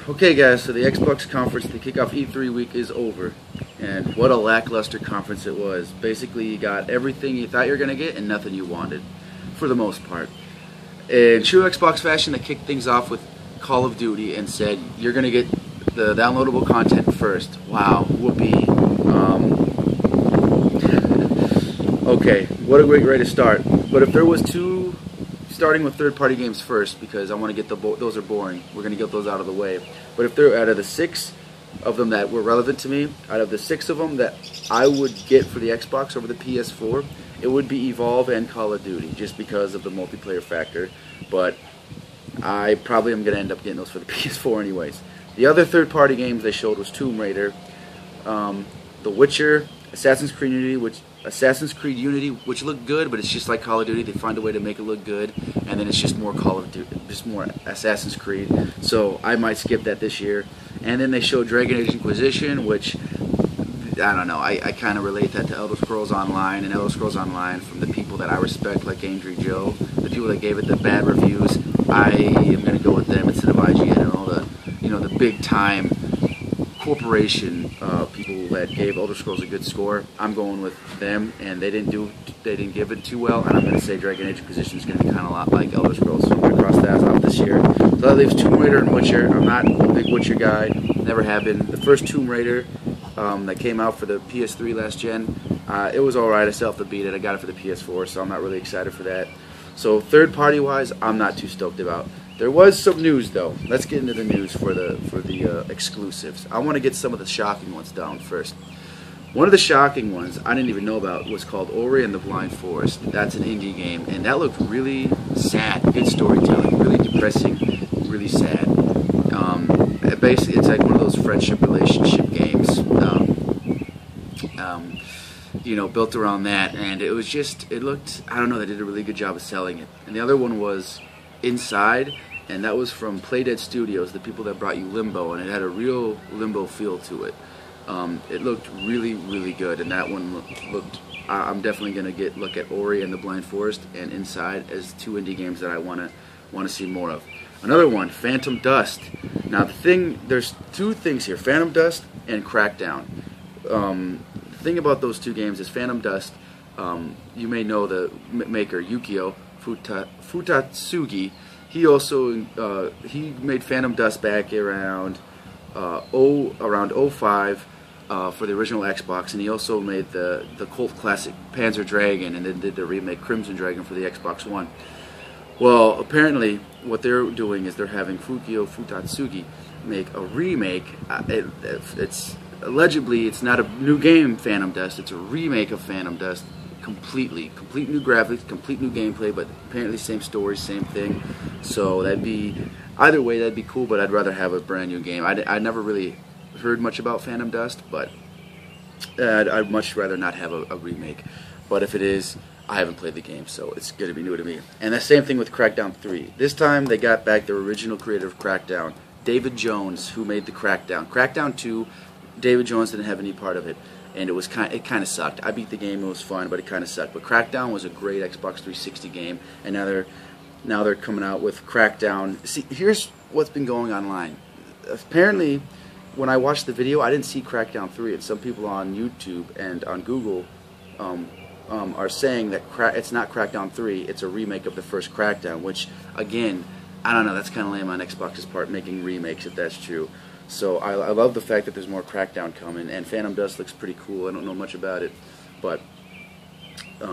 Okay guys, so the Xbox conference, the kickoff E3 week is over. And what a lackluster conference it was. Basically you got everything you thought you were going to get and nothing you wanted, for the most part. In true Xbox fashion, they kicked things off with Call of Duty and said, you're going to get the downloadable content first. Wow, whoopee. Okay, what a great way to start. But if there was starting with third-party games first, because I want to get those are boring. We're going to get those out of the way. But if they're out of the 6 of them that were relevant to me, out of the 6 of them that I would get for the Xbox over the PS4, it would be Evolve and Call of Duty, just because of the multiplayer factor. But I probably am going to end up getting those for the PS4 anyways. The other third-party games they showed was Tomb Raider, The Witcher, Assassin's Creed Unity, which looked good, but it's just like Call of Duty. They find a way to make it look good, and then it's just more Call of Duty, just more Assassin's Creed. So I might skip that this year. And then they showed Dragon Age Inquisition, which I don't know. I kind of relate that to Elder Scrolls Online, and Elder Scrolls Online from the people that I respect, like Angry Joe, the people that gave it the bad reviews. I am going to go with them instead of IGN and all the big time corporation people that gave Elder Scrolls a good score. I'm going with them, and they didn't give it too well, and I'm going to say Dragon Age Inquisition is going to be kind of a lot like Elder Scrolls, so I'm going to cross that off this year. So that leaves Tomb Raider and Witcher. I'm not a big Witcher guy, never have been. The first Tomb Raider that came out for the PS3 last gen, it was alright. I still have to beat it. I got it for the PS4, so I'm not really excited for that. So third party wise, I'm not too stoked about. There was some news though. Let's get into the news for the exclusives. I want to get some of the shocking ones down first. One of the shocking ones I didn't even know about was called Ori and the Blind Forest. That's an indie game, and that looked really sad. Good storytelling, really depressing, really sad. Basically, it's like one of those friendship relationship games. Built around that, and it looked, I don't know, they did a really good job of selling it. And the other one was Inside, and that was from Playdead Studios, the people that brought you Limbo, and it had a real Limbo feel to it. It looked really, really good, and that one looked, I'm definitely going to look at Ori and the Blind Forest and Inside as 2 indie games that I want to see more of. Another one, Phantom Dust. Now there's 2 things here, Phantom Dust and Crackdown. The thing about those 2 games is Phantom Dust, you may know the maker Yukio Futatsugi. He also he made Phantom Dust back around around 05 for the original Xbox, and he also made the cult classic Panzer Dragon, and then did the remake Crimson Dragon for the Xbox One. Well, apparently what they're doing is they're having Yukio Futatsugi make a remake. Allegedly, it's not a new game, Phantom Dust. It's a remake of Phantom Dust, complete new graphics, complete new gameplay, but apparently same story, same thing. So either way, that'd be cool. But I'd rather have a brand new game. I never really heard much about Phantom Dust, but I'd much rather not have a remake. But if it is, I haven't played the game, so it's going to be new to me. And the same thing with Crackdown 3. This time they got back the original creator of Crackdown, David Jones, who made the Crackdown. Crackdown 2. David Jones didn't have any part of it, and it kind of sucked. I beat the game, it was fun, but it kind of sucked. But Crackdown was a great Xbox 360 game, and now they're coming out with Crackdown. See, here's what's been going online. Apparently, when I watched the video, I didn't see Crackdown 3, and some people on YouTube and on Google are saying that it's not Crackdown 3, it's a remake of the first Crackdown, which, again, I don't know, that's kind of lame on Xbox's part, making remakes, if that's true. So I love the fact that there's more Crackdown coming, and Phantom Dust looks pretty cool. I don't know much about it, but I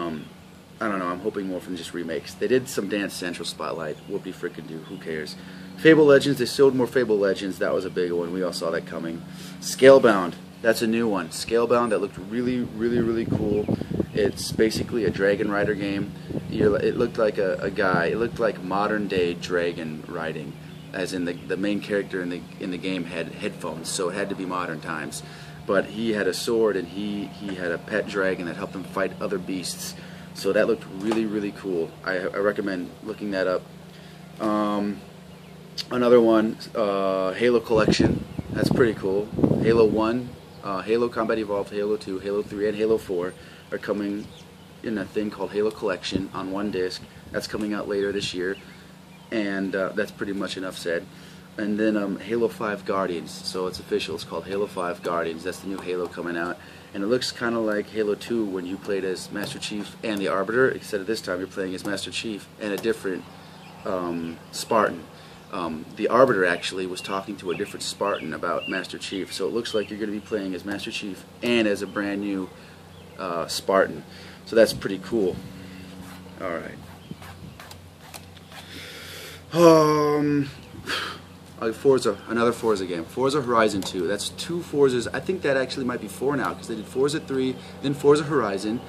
don't know. I'm hoping more from just remakes. They did some Dance Central Spotlight. Whoopie frickin' do. Who cares? Fable Legends. They showed more Fable Legends. That was a big one. We all saw that coming. Scalebound. That's a new one. Scalebound. That looked really, really, really cool. It's basically a Dragon Rider game. It looked like a guy. It looked like modern day dragon riding. As in the main character in the game had headphones, so it had to be modern times. But he had a sword, and he had a pet dragon that helped him fight other beasts. So that looked really, really cool. I recommend looking that up. Another one, Halo Collection. That's pretty cool. Halo 1, Halo Combat Evolved, Halo 2, Halo 3, and Halo 4 are coming in a thing called Halo Collection on one disc. That's coming out later this year. And that's pretty much enough said. and then Halo 5 Guardians. So it's official. It's called Halo 5 Guardians. That's the new Halo coming out, and it looks kind of like Halo 2 when you played as Master Chief and the Arbiter, except this time you're playing as Master Chief and a different Spartan. The Arbiter actually was talking to a different Spartan about Master Chief, so it looks like you're going to be playing as Master Chief and as a brand new Spartan. So that's pretty cool. Alright. Forza, another Forza game. Forza Horizon 2. That's 2 Forzas. I think that actually might be 4 now, because they did Forza 3, then Forza Horizon,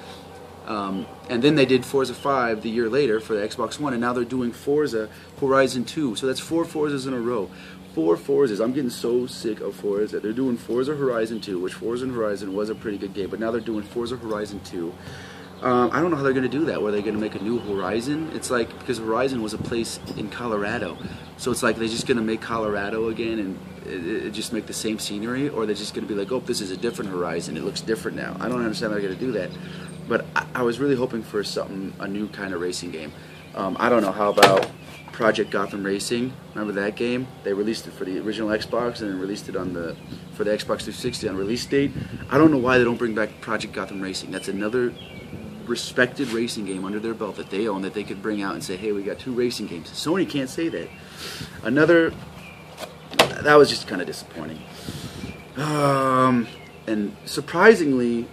and then they did Forza 5 the year later for the Xbox One, and now they're doing Forza Horizon 2. So that's 4 Forzas in a row. 4 Forzas. I'm getting so sick of Forza. They're doing Forza Horizon 2, which Forza Horizon was a pretty good game, but now they're doing Forza Horizon 2. I don't know how they're going to do that. Were they going to make a new Horizon? It's like, because Horizon was a place in Colorado, so it's like they're just going to make Colorado again and it just make the same scenery, or they're just going to be like, oh, this is a different Horizon. It looks different now. I don't understand how they're going to do that, but I was really hoping for a new kind of racing game. I don't know, how about Project Gotham Racing? Remember that game? They released it for the original Xbox and then released it for the Xbox 360 on release date. I don't know why they don't bring back Project Gotham Racing. That's another respected racing game under their belt that they own, that they could bring out and say, hey, we got 2 racing games. Sony can't say that. That was just kind of disappointing. And surprisingly,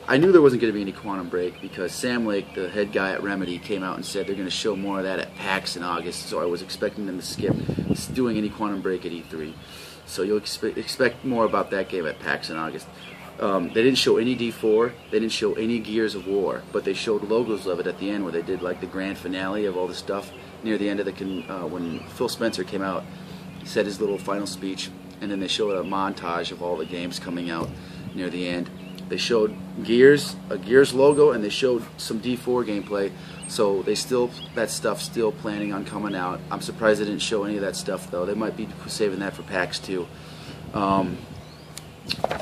I knew there wasn't going to be any Quantum Break, because Sam Lake, the head guy at Remedy, came out and said they're going to show more of that at PAX in August, so I was expecting them to skip doing any Quantum Break at E3. So you'll expect more about that game at PAX in August. They didn't show any D4, they didn't show any Gears of War, but they showed logos of it at the end, where they did like the grand finale of all the stuff near the end of the when Phil Spencer came out, he said his little final speech, and then they showed a montage of all the games coming out near the end. They showed Gears, a Gears logo, and they showed some D4 gameplay, so that stuff's still planning on coming out. I'm surprised they didn't show any of that stuff though. They might be saving that for PAX too.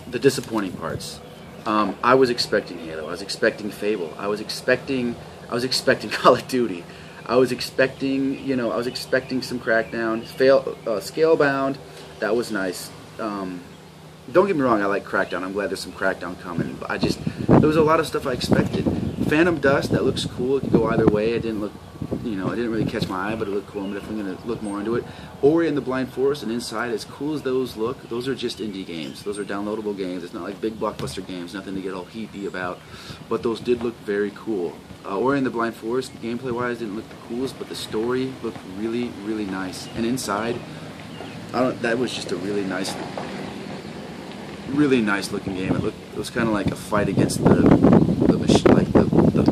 The disappointing parts. I was expecting Halo. I was expecting Fable. I was expecting Call of Duty. I was expecting some Crackdown. Scalebound. That was nice. Don't get me wrong, I like Crackdown. I'm glad there's some Crackdown coming. But there was a lot of stuff I expected. Phantom Dust, that looks cool. It could go either way. It didn't look, it didn't really catch my eye, but it looked cool. I'm definitely going to look more into it. Ori and the Blind Forest and Inside, as cool as those look, those are just indie games. Those are downloadable games. It's not like big blockbuster games, nothing to get all heapy about. But those did look very cool. Ori and the Blind Forest, gameplay-wise, didn't look the coolest, but the story looked really, really nice. And Inside, that was just a really nice looking game. It was kind of like a fight against the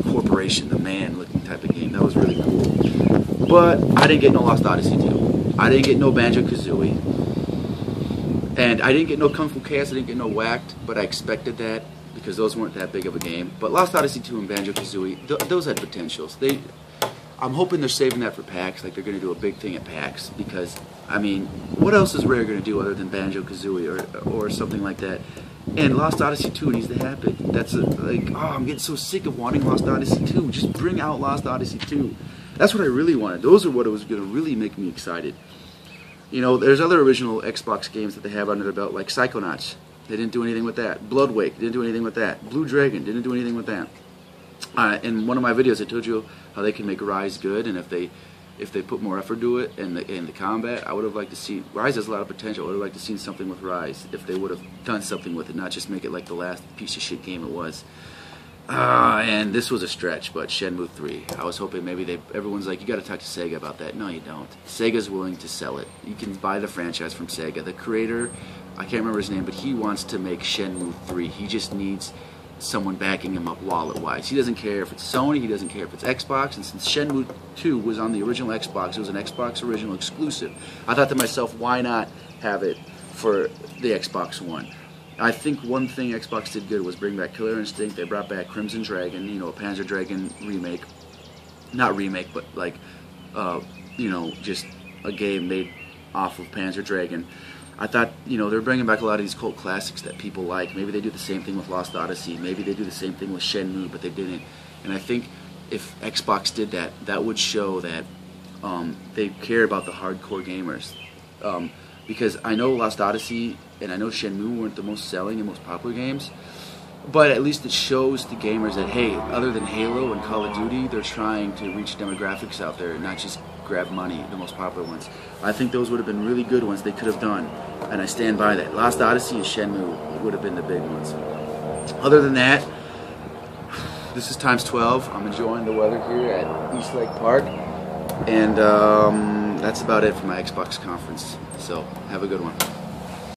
corporation, the man looking type of game. That was really cool. But I didn't get no Lost Odyssey 2. I didn't get no Banjo-Kazooie. And I didn't get no Kung Fu Chaos. I didn't get no Whacked, but I expected that because those weren't that big of a game. But Lost Odyssey 2 and Banjo-Kazooie, those had potentials. I'm hoping they're saving that for PAX, like they're going to do a big thing at PAX, because, I mean, what else is Rare going to do other than Banjo-Kazooie or something like that? And Lost Odyssey 2 needs to happen. I'm getting so sick of wanting Lost Odyssey 2. Just bring out Lost Odyssey 2. That's what I really wanted. Those are what was going to really make me excited. There's other original Xbox games that they have under their belt, like Psychonauts. They didn't do anything with that. Bloodwake didn't do anything with that. Blue Dragon didn't do anything with that. In one of my videos, I told you how they can make Rise good, and if they put more effort to it in the combat, I would have liked to see. Rise has a lot of potential. I would have liked to see something with Rise if they would have done something with it, not just make it like the last piece of shit game it was. And this was a stretch, but Shenmue 3. I was hoping maybe everyone's like, you got to talk to Sega about that. No, you don't. Sega's willing to sell it. You can buy the franchise from Sega. The creator, I can't remember his name, but he wants to make Shenmue 3. He just needs someone backing him up wallet-wise. He doesn't care if it's Sony, he doesn't care if it's Xbox, and since Shenmue 2 was on the original Xbox, it was an Xbox original exclusive, I thought to myself, why not have it for the Xbox One? I think one thing Xbox did good was bring back Killer Instinct. They brought back Crimson Dragon, a Panzer Dragon remake. Not remake, but like, just a game made off of Panzer Dragon. I thought, they're bringing back a lot of these cult classics that people like. Maybe they do the same thing with Lost Odyssey. Maybe they do the same thing with Shenmue, but they didn't. And I think if Xbox did that, that would show that they care about the hardcore gamers. Because I know Lost Odyssey and I know Shenmue weren't the most selling and most popular games, but at least it shows the gamers that, hey, other than Halo and Call of Duty, they're trying to reach demographics out there and not just grab money, the most popular ones. I think those would have been really good ones they could have done, and I stand by that. Lost Odyssey and Shenmue would have been the big ones. Other than that, this is times 12. I'm enjoying the weather here at East Lake Park, and that's about it for my Xbox conference. So have a good one.